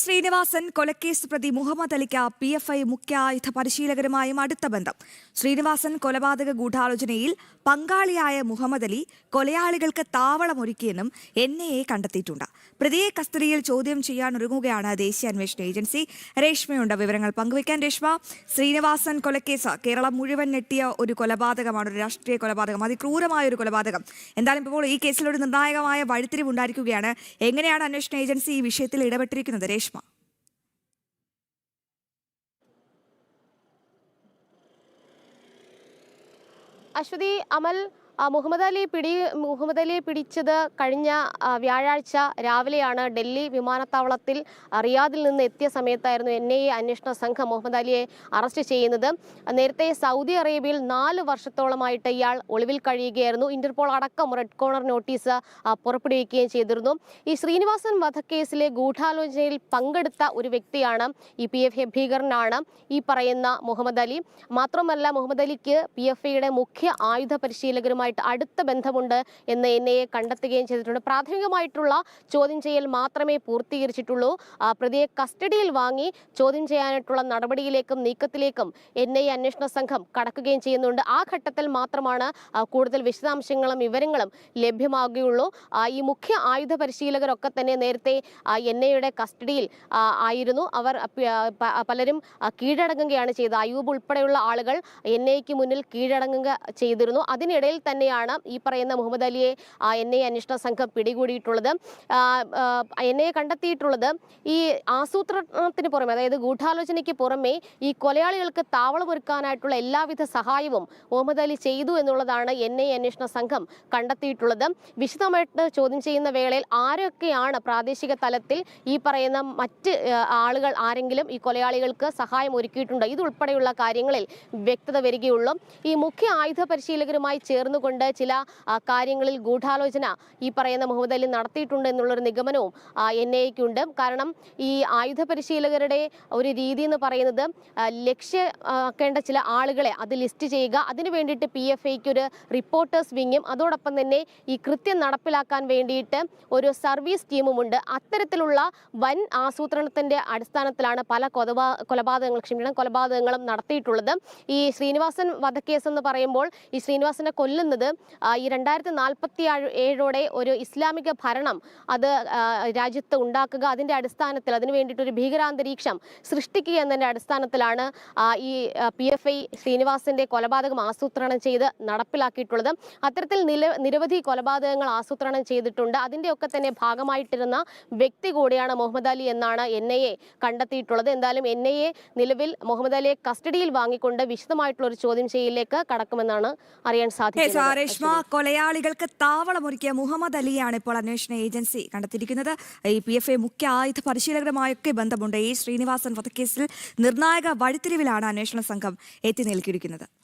ശ്രീനിവാസൻ കൊലക്കേസ് പ്രതി മുഹമ്മദ് അലിക്ക് PFI മുഖ്യ ആയുധ പരിശീലകരുമായും അടുത്ത ബന്ധം. ശ്രീനിവാസൻ കൊലപാതക ഗൂഢാലോചനയിൽ പങ്കാളിയായ മുഹമ്മദ് അലി കൊലയാളികൾക്ക് താവളമൊരുക്കിയെന്നും NIA കണ്ടെത്തിയിട്ടുണ്ട്. പ്രതിയെ കസ്റ്റഡിയിൽ ചോദ്യം ചെയ്യാനൊരുങ്ങുകയാണ് ദേശീയ അന്വേഷണ ഏജൻസി. രേഷ്മയുണ്ട് വിവരങ്ങൾ പങ്കുവയ്ക്കാൻ. രേഷ്മ, ശ്രീനിവാസൻ കൊലക്കേസ് കേരളം മുഴുവൻ ഞെട്ടിയ ഒരു കൊലപാതകമാണ്, ഒരു രാഷ്ട്രീയ കൊലപാതകം, അതിക്രൂരമായ ഒരു കൊലപാതകം. എന്തായാലും ഇപ്പോൾ ഈ കേസിൽ ഒരു നിർണായകമായ വഴിത്തിരിവുണ്ടായിരിക്കുകയാണ്. എങ്ങനെയാണ് അന്വേഷണ ഏജൻസി ഈ വിഷയത്തിൽ ഇടപെട്ടിരിക്കുന്നത്? രേഷ്മ. അശ്വതി, അമൽ, മുഹമ്മദ് അലിയെ പിടിച്ചത് കഴിഞ്ഞ വ്യാഴാഴ്ച രാവിലെയാണ്. ഡൽഹി വിമാനത്താവളത്തിൽ റിയാദിൽ നിന്ന് എത്തിയ സമയത്തായിരുന്നു NIA അന്വേഷണ സംഘം മുഹമ്മദ് അലിയെ അറസ്റ്റ് ചെയ്യുന്നത്. നേരത്തെ സൗദി അറേബ്യയിൽ 4 വർഷത്തോളമായിട്ട് ഇയാൾ ഒളിവിൽ കഴിയുകയായിരുന്നു. ഇന്റർപോൾ അടക്കം റെഡ് കോർണർ നോട്ടീസ് പുറപ്പെടുവിക്കുകയും ചെയ്തിരുന്നു. ഈ ശ്രീനിവാസൻ വധക്കേസിലെ ഗൂഢാലോചനയിൽ പങ്കെടുത്ത ഒരു വ്യക്തിയാണ്, ഈ PFI ഭീകരനാണ് ഈ പറയുന്ന മുഹമ്മദ് അലി. മാത്രമല്ല, മുഹമ്മദ് അലിക്ക് PFIയുടെ മുഖ്യ ആയുധ പരിശീലകരുമായി അടുത്ത ബന്ധമുണ്ട് എന്ന് NIA കണ്ടെത്തുകയും ചെയ്തിട്ടുണ്ട്. പ്രാഥമികമായിട്ടുള്ള ചോദ്യം ചെയ്യൽ മാത്രമേ പൂർത്തീകരിച്ചിട്ടുള്ളൂ. പ്രതിയെ കസ്റ്റഡിയിൽ വാങ്ങി ചോദ്യം ചെയ്യാനായിട്ടുള്ള നടപടിയിലേക്കും നീക്കത്തിലേക്കും NIA അന്വേഷണ സംഘം കടക്കുകയും ചെയ്യുന്നുണ്ട്. ആ ഘട്ടത്തിൽ മാത്രമാണ് കൂടുതൽ വിശദാംശങ്ങളും വിവരങ്ങളും ലഭ്യമാകുകയുള്ളൂ. ഈ മുഖ്യ ആയുധ പരിശീലകരൊക്കെ തന്നെ നേരത്തെ NIAയുടെ കസ്റ്റഡിയിൽ ആയിരുന്നു. അവർ പലരും കീഴടങ്ങുകയാണ് ചെയ്തത്. അയൂബ് ഉൾപ്പെടെയുള്ള ആളുകൾ NIAക്ക് മുന്നിൽ കീഴടങ്ങുക ചെയ്തിരുന്നു. അതിനിടയിൽ തന്നെയാണ് ഈ പറയുന്ന മുഹമ്മദ് അലിയെ NIA അന്വേഷണ സംഘം പിടികൂടിയിട്ടുള്ളത്. NIA കണ്ടെത്തിയിട്ടുള്ളത് ഈ ആസൂത്രണത്തിന് പുറമെ, അതായത് ഗൂഢാലോചനയ്ക്ക് പുറമെ ഈ കൊലയാളികൾക്ക് താവളമൊരുക്കാനായിട്ടുള്ള എല്ലാവിധ സഹായവും മുഹമ്മദ് അലി ചെയ്തു എന്നുള്ളതാണ് NIA അന്വേഷണ സംഘം കണ്ടെത്തിയിട്ടുള്ളത്. വിശദമായിട്ട് ചോദ്യം ചെയ്യുന്ന വേളയിൽ ആരൊക്കെയാണ് പ്രാദേശിക തലത്തിൽ ഈ പറയുന്ന മറ്റ് ആളുകൾ ആരെങ്കിലും ഈ കൊലയാളികൾക്ക് സഹായം ഒരുക്കിയിട്ടുണ്ടോ, ഇതുൾപ്പെടെയുള്ള കാര്യങ്ങളിൽ വ്യക്തത വരികയുള്ളൂ. ഈ മുഖ്യ ആയുധ പരിശീലകരുമായി ചേർന്നുകൊണ്ട് ചില കാര്യങ്ങളിൽ ഗൂഢാലോചന ഈ പറയുന്ന മുഹമ്മദ് അലി നടത്തിയിട്ടുണ്ട് എന്നുള്ളൊരു നിഗമനവും NIAക്കുണ്ട്. കാരണം ഈ ആയുധ പരിശീലകരുടെ ഒരു രീതി എന്ന് പറയുന്നത് ലക്ഷ്യമാക്കേണ്ട ചില ആളുകളെ അത് ലിസ്റ്റ് ചെയ്യുക, അതിനു വേണ്ടിയിട്ട് PFIക്ക് ഒരു റിപ്പോർട്ടേഴ്സ് വിങ്ങും അതോടൊപ്പം തന്നെ ഈ കൃത്യം നടപ്പിലാക്കാൻ വേണ്ടിയിട്ട് ഒരു സർവീസ് ടീമുമുണ്ട്. അത്തരത്തിലുള്ള വൻ ആസൂത്രണത്തിന്റെ അടിസ്ഥാനത്തിലാണ് പല കൊലപാതകങ്ങളും നടത്തിയിട്ടുള്ളത്. ഈ ശ്രീനിവാസൻ വധക്കേസ് എന്ന് പറയുമ്പോൾ ഈ ശ്രീനിവാസനെ കൊല്ലുന്നത് ഈ 2047 ഒരു ഇസ്ലാമിക ഭരണം അത് രാജ്യത്ത് ഉണ്ടാക്കുക, അതിന്റെ അടിസ്ഥാനത്തിൽ അതിനു വേണ്ടിയിട്ട് ഒരു ഭീകരാന്തരീക്ഷം സൃഷ്ടിക്കുക എന്നതിന്റെ അടിസ്ഥാനത്തിലാണ് ഈ PFI ശ്രീനിവാസന്റെ കൊലപാതകം ആസൂത്രണം ചെയ്ത് നടപ്പിലാക്കിയിട്ടുള്ളത്. അത്തരത്തിൽ നിരവധി കൊലപാതകങ്ങൾ ആസൂത്രണം ചെയ്തിട്ടുണ്ട്. അതിന്റെയൊക്കെ തന്നെ ഭാഗമായിട്ടിരുന്ന വ്യക്തി കൂടിയാണ് മുഹമ്മദ് അലി എന്നാണ് NIA കണ്ടെത്തിയിട്ടുള്ളത്. എന്തായാലും NIA നിലവിൽ മുഹമ്മദ് അലിയെ കസ്റ്റഡിയിൽ വാങ്ങിക്കൊണ്ട് വിശദമായിട്ടുള്ള ഒരു ചോദ്യം ചെയ്യലിലേക്ക് കടക്കുമെന്നാണ് അറിയാൻ സാധിക്കുന്നത്. രേഷ്മ, കൊലയാളികൾക്ക് താവളമൊരുക്കിയ മുഹമ്മദ് അലിയാണ് ഇപ്പോൾ അന്വേഷണ ഏജൻസി കണ്ടെത്തിയിരിക്കുന്നത്. ഈ PFI മുഖ്യ ആയുധ പരിശീലകരുമായൊക്കെ ബന്ധമുണ്ട്. ഈ ശ്രീനിവാസൻ വധക്കേസിൽ നിർണായക വഴിത്തിരിവിലാണ് അന്വേഷണ സംഘം എത്തി നിൽക്കിയിരിക്കുന്നത്.